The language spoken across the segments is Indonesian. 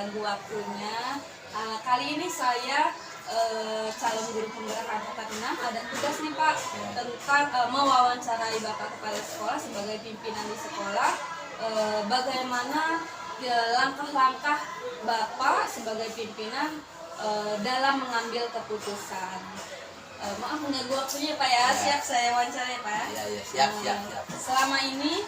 mengganggu waktunya. Kali ini saya calon guru penggerak Angkatan 6 ada tugas nih Pak tentang mewawancarai Bapak Kepala Sekolah sebagai pimpinan di sekolah. Bagaimana langkah-langkah Bapak sebagai pimpinan dalam mengambil keputusan. Maaf mengganggu waktunya Pak ya. Siap saya wawancara ya Pak. Iya, siap. Selama ini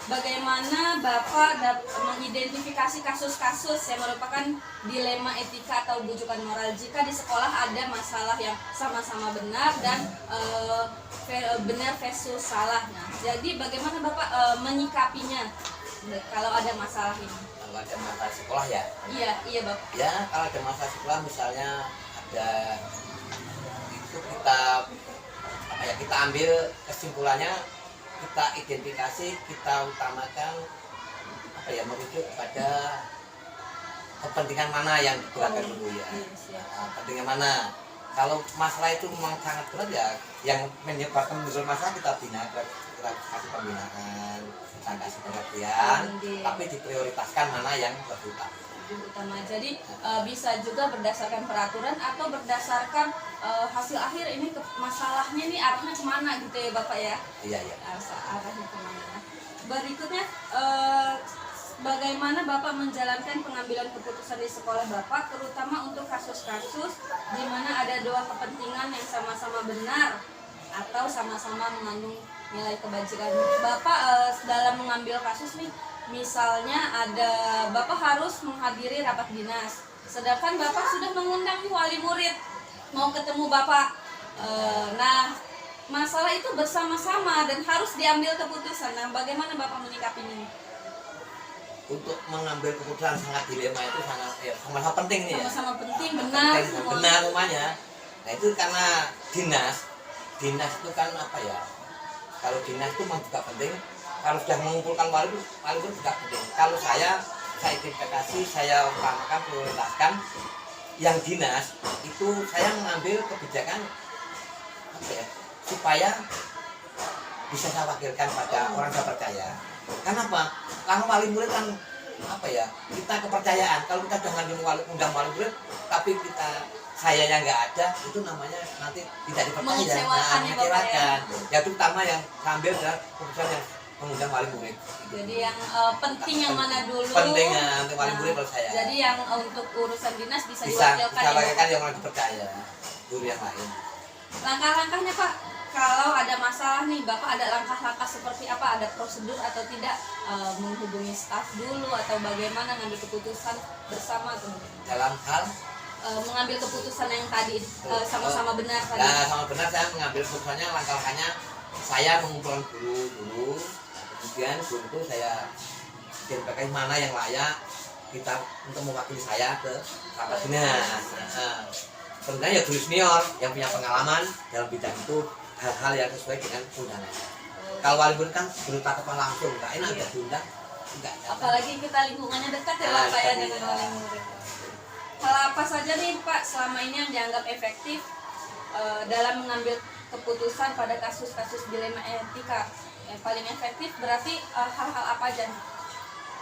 bagaimana Bapak mengidentifikasi kasus-kasus yang merupakan dilema etika atau bujukan moral jika di sekolah ada masalah yang sama-sama benar dan benar versus salah. Nah, jadi bagaimana Bapak menyikapinya kalau ada masalah ini? Kalau ada masalah sekolah ya? Iya Bapak. Ya, kalau ada masalah sekolah misalnya ada itu kita ambil kesimpulannya, kita identifikasi, kita utamakan merujuk kepada kepentingan mana yang digunakan dulu ya. Kepentingan mana? Kalau masalah itu memang sangat berat ya, yang menyebabkan muncul masalah kita kasih pembinaan, kita kasih pengertian, tapi diprioritaskan mana yang lebih utama. Jadi bisa juga berdasarkan peraturan atau berdasarkan hasil akhir ini masalahnya nih arahnya kemana gitu ya Bapak ya? Iya. Arahnya kemana? Berikutnya bagaimana Bapak menjalankan pengambilan keputusan di sekolah Bapak, terutama untuk kasus-kasus di mana ada dua kepentingan yang sama-sama benar atau sama-sama mengandung nilai kebajikan. Bapak dalam mengambil kasus nih, misalnya ada Bapak harus menghadiri rapat dinas, sedangkan Bapak sudah mengundang wali murid mau ketemu Bapak. Nah, masalah itu bersama-sama dan harus diambil keputusan. Nah, bagaimana Bapak menyikapinya ini? Untuk mengambil keputusan sangat dilema itu sama-sama penting nih ya. Sama-sama penting, benar. Benar rumahnya. Nah itu karena dinas itu kan kalau dinas itu memang juga penting. Kalau sudah mengumpulkan wali itu juga penting. Kalau saya identifikasi, saya utamakan, prioritaskan yang dinas itu saya mengambil kebijakan supaya bisa saya wakilkan pada orang saya percaya. Kenapa? Karena wali murid kan kita kepercayaan. Kalau kita sudah undang wali murid tapi saya yang nggak ada, itu namanya nanti tidak dipercaya. Mengecewakan. Ya terutama yang sambil adalah keputusan yang mengundang wali murid. Jadi yang penting yang mana dulu? Pentingnya untuk wali murid menurut saya. Jadi yang untuk urusan dinas bisa diwakilkan yang orang dipercaya, guru yang lain. Langkah-langkahnya Pak, kalau ada masalah nih, Bapak ada langkah-langkah seperti apa? Ada prosedur atau tidak? Menghubungi staf dulu atau bagaimana ngambil keputusan bersama dalam hal mengambil keputusan yang tadi sama-sama benar tadi. Nah, sama benar saya mengambil keputusannya, langkah-langkahnya saya mengumpulkan guru, kemudian guru itu saya identifikasi mana yang layak kita untuk mewakili saya ke rapat dinas. Sebenarnya ya guru senior yang punya pengalaman dalam bidang itu, hal-hal yang sesuai dengan undangan. Kalau wali murid kan guru tatapan langsung, nggak enak ada diundang, enggak. Apalagi kita lingkungannya dekat ya Bapak ya dengan wali murid. Hal apa saja nih Pak selama ini yang dianggap efektif dalam mengambil keputusan pada kasus-kasus dilema etika? Yang paling efektif berarti hal-hal apa aja?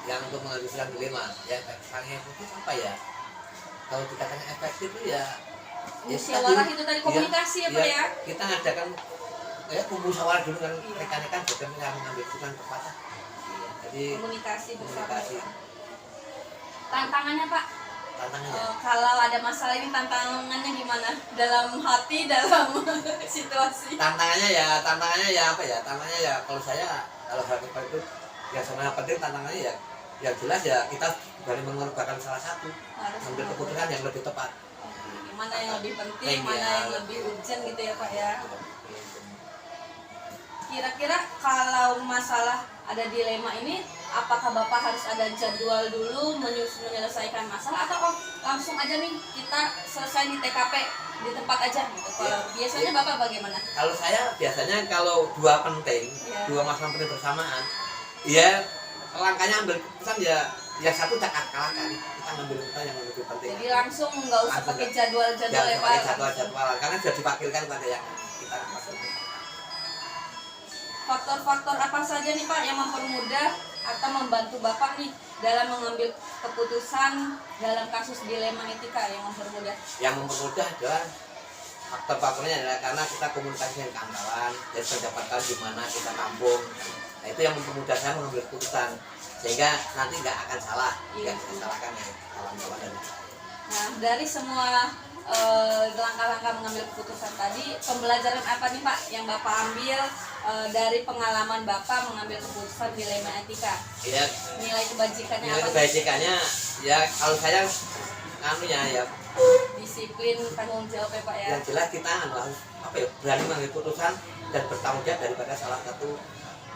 Yang untuk mengambil dilema, yang paling efektif apa ya? Kalau dikatakan efektif itu ya musyawarah itu tadi, komunikasi ya Pak ya? Kita adakan musyawarah dulu kan rekan-rekan juga mengambil keputusan tepat. Jadi komunikasi bersama. Tantangannya Pak? Kalau ada masalah ini tantangannya gimana? Dalam hati, dalam situasi? Tantangannya ya kalau saya kalau hal itu yang sangat penting, tantangannya ya jelas ya kita berani mengorbankan salah satu, ambil keputusan yang lebih tepat. Mana yang lebih penting, mana yang lebih urgent gitu ya Pak ya. Kira-kira kalau masalah ada dilema ini, apakah Bapak harus ada jadwal dulu menyelesaikan masalah atau langsung aja nih kita selesai di TKP di tempat aja gitu? Kalau biasanya Bapak bagaimana? Kalau saya biasanya kalau dua masalah penting bersamaan, ya langkahnya ambil keputusan ya satu tak kalahkan, kita ngambil keputusan yang lebih penting. Jadi langsung nggak usah pakai jadwal ya Pak? Jadwal karena sudah diwakilkan pada yang kita maksudkan. Faktor-faktor apa saja nih Pak yang mempermudah atau membantu Bapak nih dalam mengambil keputusan dalam kasus dilema etika yang mempermudah? Yang mempermudah adalah faktor-faktornya adalah karena kita komunikasi dengan kawan-kawan dan pendapat kawan di mana kita kampung. Nah, itu yang mempermudah saya mengambil keputusan sehingga nanti nggak akan salah, nggak akan salahkan ya kawan-kawan dan saya. Nah, dari semua langkah-langkah mengambil keputusan tadi, pembelajaran apa nih Pak yang Bapak ambil dari pengalaman Bapak mengambil keputusan dilema etika? Ya, Nilai kebajikannya nilai apa? kebajikannya ya kalau saya ya Disiplin, tanggung jawab ya Pak ya. yang jelas kita harus berani mengambil keputusan dan bertanggung jawab daripada salah satu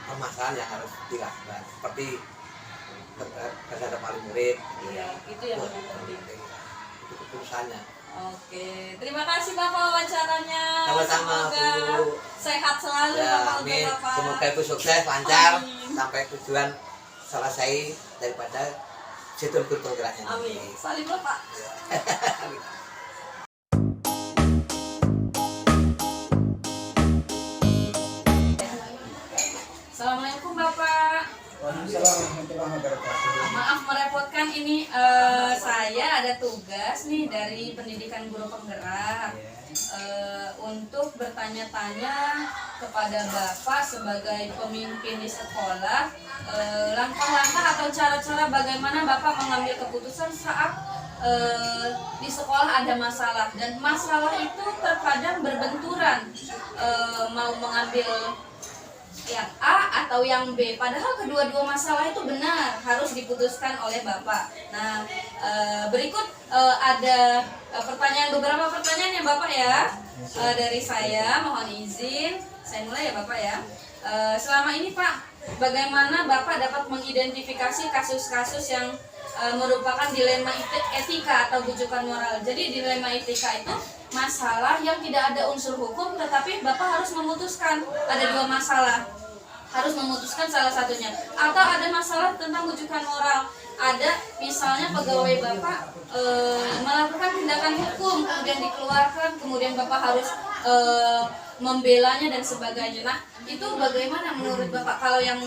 permasalahan yang harus dilakukan seperti terhadap wali murid. Iya, itu yang lebih penting. Itu keputusannya. Oke, terima kasih Bapak wawancaranya. Sama-sama, Semoga Bu. sehat selalu Ya, Bapak untuk amin. Bapak. Semoga Ibu sukses, lancar Amin. sampai tujuan selesai daripada situ bergeraknya. Amin. Salim Bapak. Assalamualaikum Bapak. Waalaikumsalam warahmatullahi wabarakatuh. Maaf merepotkan, ini saya ada tugas nih dari Pendidikan Guru Penggerak untuk bertanya-tanya kepada Bapak sebagai pemimpin di sekolah, langkah-langkah atau cara-cara bagaimana Bapak mengambil keputusan saat di sekolah ada masalah, dan masalah itu terkadang berbenturan, mau mengambil yang A atau yang B, padahal kedua-dua masalah itu benar harus diputuskan oleh Bapak. Nah, berikut ada beberapa pertanyaan ya Bapak ya, dari saya, mohon izin saya mulai ya Bapak ya. Selama ini Pak, bagaimana Bapak dapat mengidentifikasi kasus-kasus yang merupakan dilema etika atau bujukan moral? Jadi dilema etika itu masalah yang tidak ada unsur hukum, tetapi Bapak harus memutuskan. Ada dua masalah, harus memutuskan salah satunya. Atau ada masalah tentang bujukan moral, ada misalnya pegawai Bapak melakukan tindakan hukum, kemudian dikeluarkan, kemudian Bapak harus membelanya dan sebagainya. Nah, itu bagaimana menurut Bapak kalau yang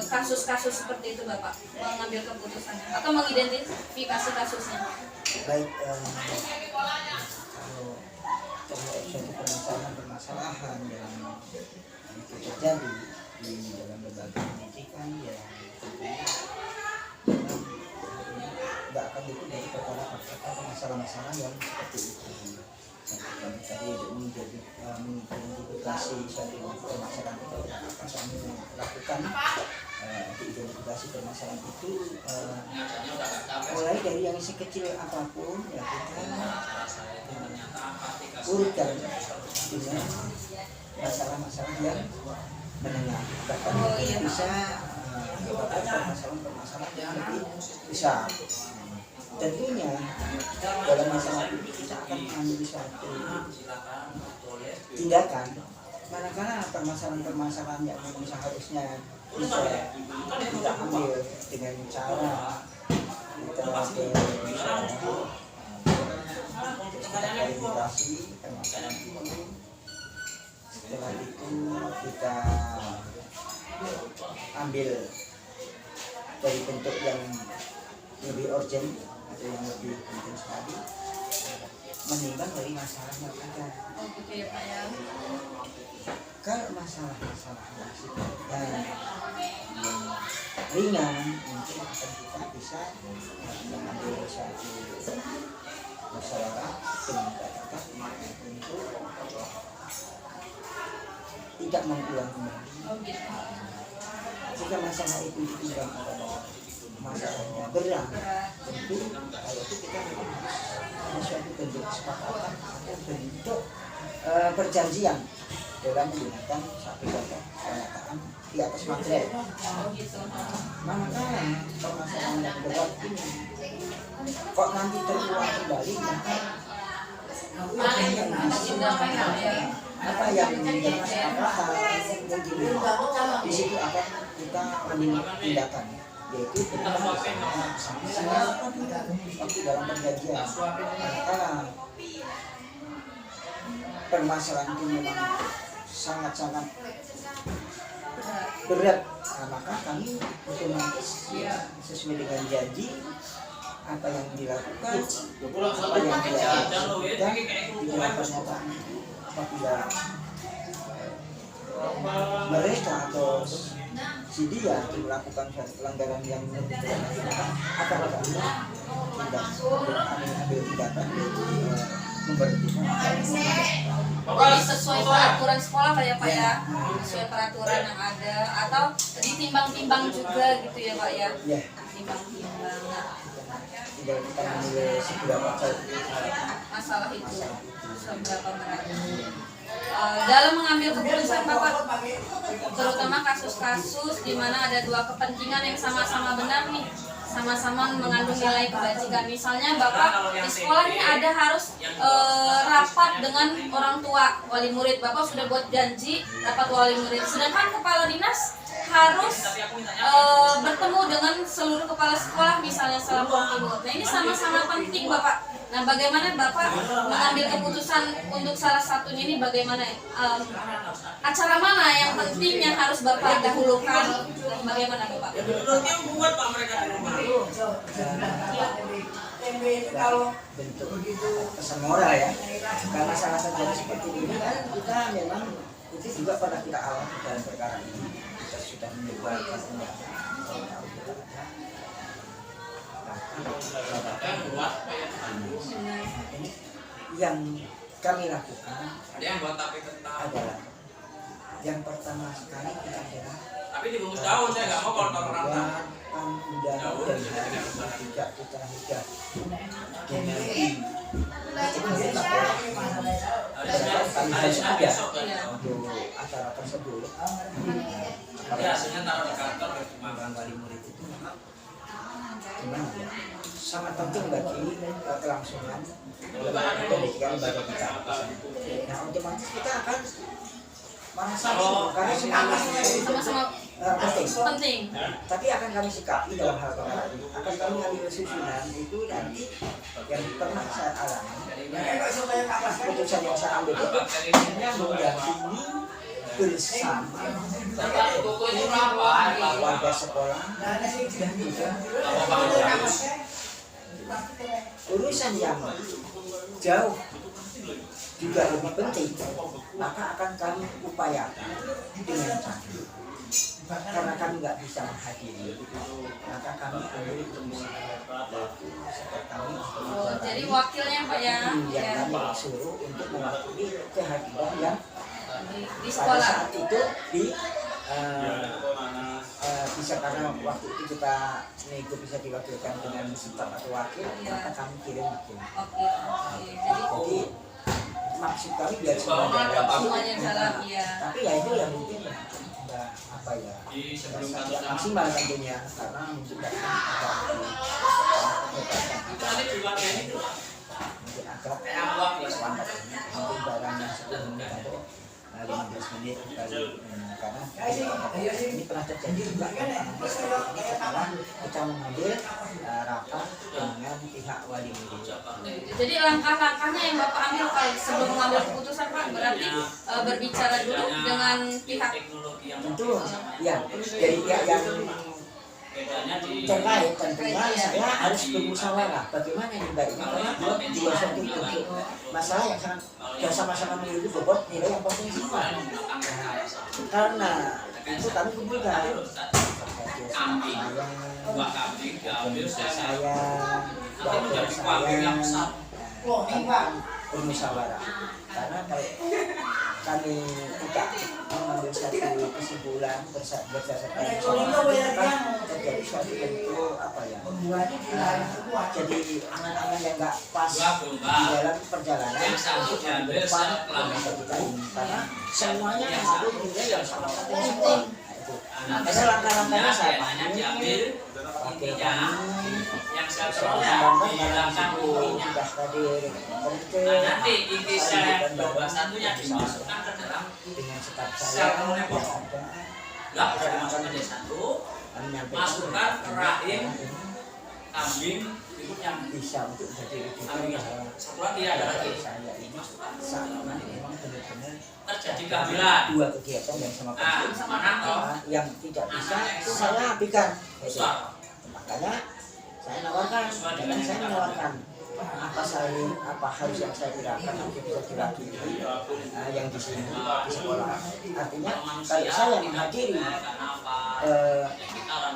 kasus-kasus seperti itu Bapak mengambil keputusannya atau mengidentifikasi kasusnya? Baik, kalau suatu permasalahan yang itu terjadi di dalam lembaga pendidikan ya tentunya memang nggak akan luput dari perkara masalah-masalah yang seperti itu. Kami tadi mengidentifikasi suatu permasalahan itu apa kami lakukan untuk identifikasi permasalahan itu mulai dari yang sekecil apapun ya kita urutkan dengan masalah-masalah yang menengah, bahkan bisa permasalahan-permasalahan yang lebih besar. Tentunya dalam masalah ini kita akan mengambil suatu tindakan manakala permasalahan-permasalahan yang memang seharusnya bisa kita ambil dengan cara kita verifikasi permasalahan itu. Setelah itu kita ambil dari bentuk yang lebih urgent atau yang lebih penting sekali, menimbang dari masalah yang ada. Oh gitu ya Pak ya. Kalau masalah-masalah yang sifatnya ringan, mungkin akan kita bisa mengambil suatu musyawarah dengan kata untuk tidak mengulang kembali. Oh gitu. Jika masalah itu ditimbang masalahnya berat, tentu kalau itu kita memang harus ada suatu bentuk kesepakatan atau bentuk perjanjian dalam menggunakan satu kata pernyataan di atas materi. Oh gitu. Manakala permasalahan yang berat ini kok nanti terulang kembali, maka apa yang menjadi kesepakatan mungkin di situ akan kita ambil tindakan, yaitu berupa sanksinya waktu dalam perjanjian. Manakala permasalahan itu memang sangat-sangat berat. Nah, maka kami otomatis sesuai dengan janji apa yang dilakukan, apa yang dilakukan tidak pernyataan apabila mereka atau si dia melakukan suatu pelanggaran yang lebih berat, akan kami ambil tindakan memberhentikan. Jadi sesuai peraturan sekolah kayak Pak ya, sesuai peraturan yang ada, atau ditimbang-timbang juga gitu ya Pak ya? Ya, Timbang-timbang. tidak kita menilai seberapa Masalah itu seberapa berat. Dalam mengambil keputusan Bapak, terutama kasus-kasus di mana ada dua kepentingan yang sama-sama benar nih, sama-sama mengandung nilai kebajikan. Misalnya Bapak di sekolah ini ada harus rapat dengan orang tua wali murid. Bapak sudah buat janji rapat wali murid. Sedangkan kepala dinas harus bertemu dengan seluruh kepala sekolah misalnya Lampung Timur. Nah ini sama-sama penting Bapak. Nah bagaimana Bapak mengambil keputusan untuk salah satunya ini, bagaimana acara mana yang penting yang harus Bapak dahulukan, bagaimana Bapak? bentuk pesan moral ya, karena salah satu seperti ini kan kita memang itu juga pada kita alami dalam perkara ini. Kita sudah menyebarkan yang kami lakukan adalah yang pertama sekali kita adalah tapi dibungkus daun, saya nggak mau kalau rata. udara dan tidak kita hidup dengan kami harus ada untuk acara tersebut. Biasanya taruh di kantor Magang wali murid itu gimana ya? Sangat penting bagi kelangsungan pendidikan bagi kita. Nah otomatis kita akan merasa karena Sama-sama penting. tapi akan kami sikapi dalam hal perkara ini. Akan kami ambil susunan itu nanti yang pernah saya alami. Keputusan yang saya ambil itu hanya mendampingi bersama warga sekolah dan juga urusan yang jauh juga lebih penting, maka akan kami upayakan dengan cara karena kami nggak bisa menghadiri, maka kami ambil kami Jadi wakilnya Pak ya, yang kami suruh untuk mewakili kehadiran yang di pada sekolah. saat itu bisa karena waktu itu kita nego bisa diwakilkan dengan staf atau wakil, maka kami kirim. Oke. Jadi maksud kami biar Semuanya jalan ya. tapi ya itu yang mungkin nggak apa ya nggak maksimal tentunya karena menciptakan mungkin agak lambat mungkin barangnya 10 menit atau 15 menit kali karena ini pernah terjadi juga setelah kita mengambil rapat dengan pihak wali murid. Jadi langkah-langkahnya yang Bapak ambil kalau sebelum mengambil keputusan Pak, berarti berbicara dulu dengan pihak Tentu ya dari pihak yang terkait tentunya saya harus bermusyawarah bagaimana yang baiknya karena dua suatu bentuk masalah yang sangat sama-sama memiliki bobot nilai yang penting semua. Karena itu kami kumpulkan saya bermusyawarah karena kalau kami tidak mengambil satu kesimpulan berdasarkan musyawarah terjadi suatu bentuk apa ya jadi angan-angan yang nggak pas di dalam perjalanan untuk yang depan kita ini karena semuanya ada nilai yang sama-sama penting. Karena langkah-langkahnya saya pahami wakil kami nanti inti saya 21-nya dimasukkan ke dalam dengan staf saya nggak usah dimasukkan di satu, masukkan ke rahim kambing di bisa untuk jadi rujukan Amin. bahwa Satu lagi ada lagi. saya ini saat ini memang benar-benar Terjadi kehamilan. dua kegiatan yang sama persis. Mana toh? Yang tidak bisa itu saya apikan. Gitu. Besar. Makanya saya menawarkan apa harus yang saya gerakan untuk bisa diwakili yang di sini di sekolah. Artinya kalau saya menghadiri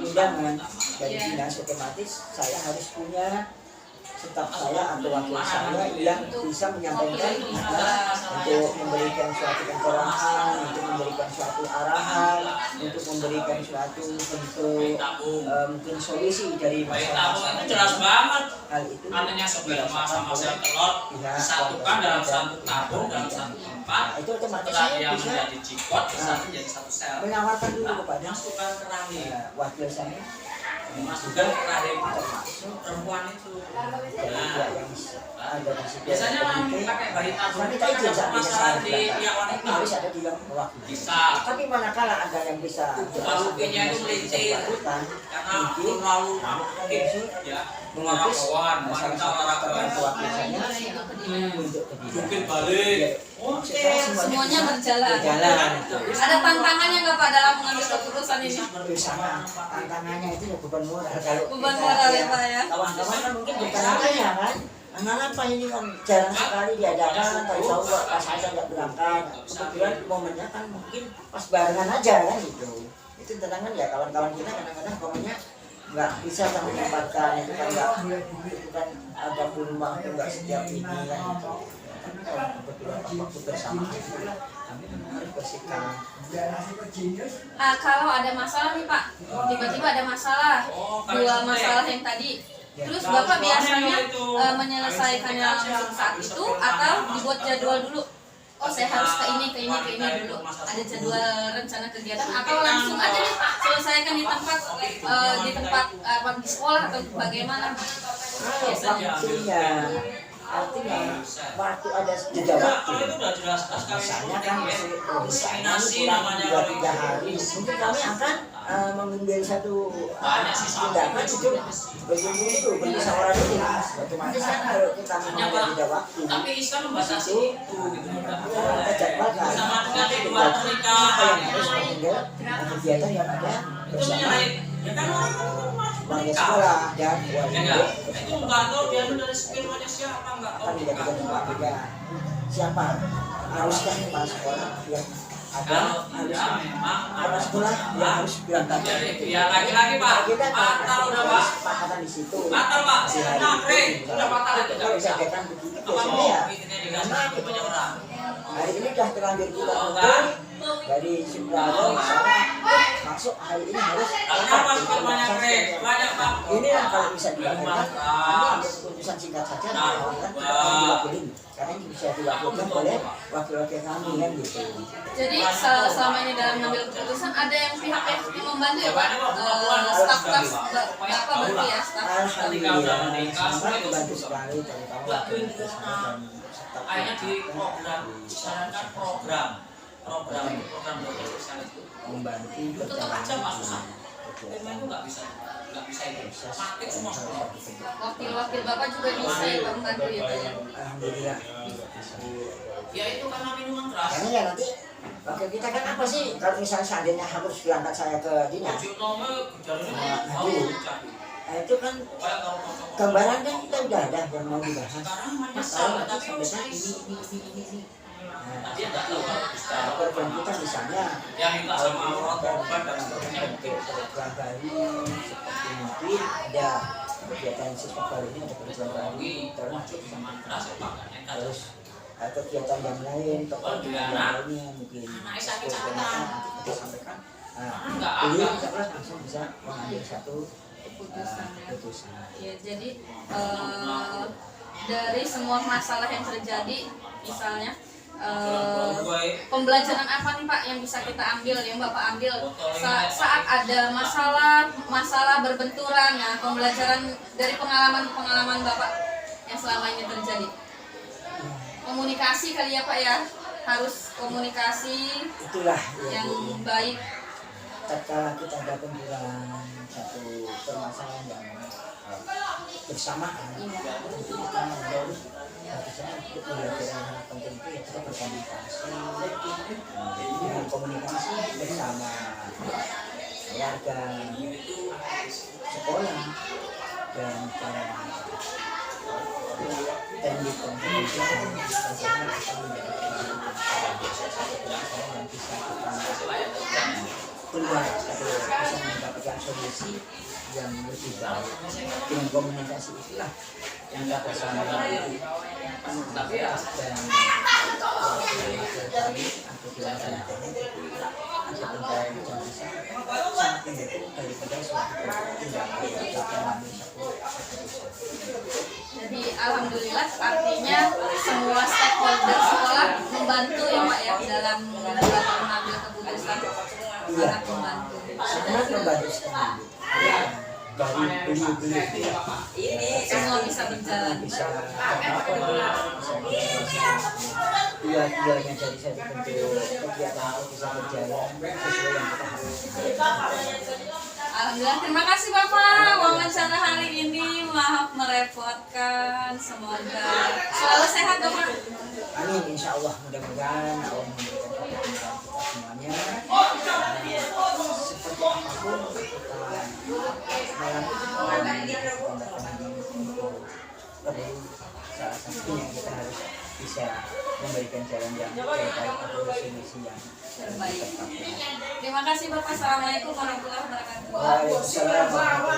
undangan dari dinas, otomatis saya harus punya staf saya atau wakil saya yang bisa menyampaikan untuk memberikan suatu pencerahan, untuk memberikan suatu arahan, untuk memberikan suatu bentuk mungkin solusi dari Bayi masalah tabung itu jelas banget. hal itu. Artinya sebelum masa-masa telur disatukan dalam satu tabung dalam satu tempat. Nah, itu otomatis Setelah saya dia bisa menjadi jikot disatu jadi satu sel. menawarkan dulu kepada Masukkan ke rahim. wakil saya Masukkan ke rahim termasuk perempuan itu. dari pihak yang ada di situ. Biasanya orang pakai bayi tabung Saya itu minta kan izin ada saat masalah saya di berangkat. pihak wanita. Harus ada di yang mewakili. Bisa. Tapi manakala ada yang bisa Buka-bukinya itu melicin. Karena terlalu mungkin ya olahragaan, wanita olahragaan wakilnya untuk Mungkin balik. Semuanya berjalan. berjalan. Ada tantangannya nggak Pak dalam mengambil keputusan ini? Bersama tantangannya itu ya beban moral. Kalau Beban kita, moral ya, Pak, ya. Kawan-kawan kan mungkin bertanya kan, kenapa ini kan jarang sekali diadakan, tahu-tahu pas saya nggak berangkat. Kebetulan momennya kan mungkin pas barengan aja kan gitu. Itu tantangan ya kawan-kawan kita kadang-kadang momennya nggak bisa kami menyempatkan, itu kan nggak, itu kan ada peluang itu nggak setiap ini kan gitu. Tapi kalau kebetulan waktu bersama kami memang harus bersikap. Kalau ada masalah nih Pak, tiba-tiba ada masalah, dua masalah yang tadi. Terus Bapak biasanya menyelesaikannya langsung saat itu atau dibuat jadwal dulu? Oh saya harus ke ini dulu. Ada jadwal rencana kegiatan atau langsung aja nih selesaikan di tempat di sekolah atau bagaimana? Biasanya. Artinya waktu ada jeda waktu. Kalau itu udah jelas Misalnya kan masih diskriminasi kurang namanya. 2-3 hari, mungkin kami akan mengambil satu tindakan itu berkumpul itu bermusyawarah dulu. Otomatis kan kalau kita mengambil jeda waktu, Tapi Islam membatasi itu gitu. kita jadwalkan Sama dengan dua pernikahan. apa yang harus mengambil kegiatan yang ada Itu bersama menyalahi. Ya kan orang warga sekolah dan Ya warga enggak. Itu enggak tahu dia dari firmannya siapa enggak akan tahu. dijadikan keluarga. Siapa haruskan kepala sekolah yang ada Kalau dia harus memang kepala sekolah yang harus berangkat dari pihak laki-laki Pak. kita Batal udah Pak. kesepakatan di situ. Batal Pak. Di hari Nah, itu, Kring. Udah batal itu enggak kalau bisa. dijadikan begitu Apa biasanya mau ya intinya dikasih punya orang. hari ini sudah terlanjur kita Oh, ngumpul dari Supralo misalnya masuk hari ini harus Karena apa firmannya Kring? Banyak Pak. ini lah kalau bisa dilakukan kami ambil keputusan singkat saja kan kita diwakilin karena ini bisa diwakilkan oleh wakil-wakil kami kan gitu. Jadi selama ini dalam mengambil keputusan ada yang pihak yang membantu ya Pak, staf-staf Bapak berarti ya staf. Alhamdulillah sangat membantu sekali terutama wakil-wakil saya dan staf Akhirnya di program disarankan program dokter spesialis itu membantu tetap aja Pak susah. kegiatan. Tema itu nggak bisa itu. Mati semua sekolah. Wakil-wakil Bapak juga bisa ya Pak membantu ya Pak ya. Alhamdulillah. Ya itu karena minuman keras. Karena ya nanti wakil kita kan apa sih kalau misalnya seandainya harus berangkat saya ke dinas, Tujuh nomor jaringan itu kan gambaran kan kita udah ada yang mau dibahas. sekarang Mas menyesal kalau tapi nanti harus sampaikan ini. Nah, dia nggak tahu program kita misalnya yang minta sama Allah korban dan seterusnya untuk program baru seperti mungkin ada kegiatan siswa baru ini ada program baru termasuk minuman keras ya Pak nekat. terus kegiatan yang lain tokoh yang lainnya mungkin Anak sakit program catatan. yang kita sampaikan. Nggak Beliau ada. kita langsung bisa mengambil satu Keputusan. keputusan. Ya jadi dari semua masalah yang terjadi misalnya pembelajaran apa nih Pak yang bisa kita ambil, yang Bapak ambil saat ada masalah berbenturan, nah pembelajaran dari pengalaman Bapak yang selama ini terjadi. Komunikasi kali ya Pak ya, harus komunikasi Itulah ya, yang Bu. baik. tatkala kita ada benturan satu permasalahan yang bersamaan, tentu kita menjauh bagaimana untuk belajar hal penting itu ya kita berkomunikasi dengan komunikasi bersama keluarga, sekolah, dan para teknik pembelajaran bagaimana kita menjadi yang bisa kita keluar atau bisa mendapatkan solusi yang lebih baik. Dengan komunikasi itulah yang dapat sama dan atau dilaksanakan atau pencarian yang bisa sangat mendukung daripada suatu tindakan yang mengambil satu keputusan. Jadi alhamdulillah artinya semua stakeholder sekolah membantu ya Pak ya dalam mengambil keputusan. Iya, Sangat membantu. sangat membantu sekali. Dari beliau-beliau Semua bisa berjalan. bisa dua-duanya jadi satu bentuk kegiatan untuk bisa berjalan sesuai yang kita harapkan. Alhamdulillah, terima kasih Bapak wawancara hari ini. Maaf merepotkan. Semoga selalu sehat Bapak. Amin, insya Allah mudah-mudahan Allah memberikan keberkahan kita semuanya. Seperti apapun kita melakukan tindakan untuk perlu salah satunya kita harus bisa memberikan jalan yang terbaik atau solusi yang Terbaik. Terima kasih Bapak. Assalamualaikum warahmatullahi wabarakatuh. Waalaikumsalam warahmatullahi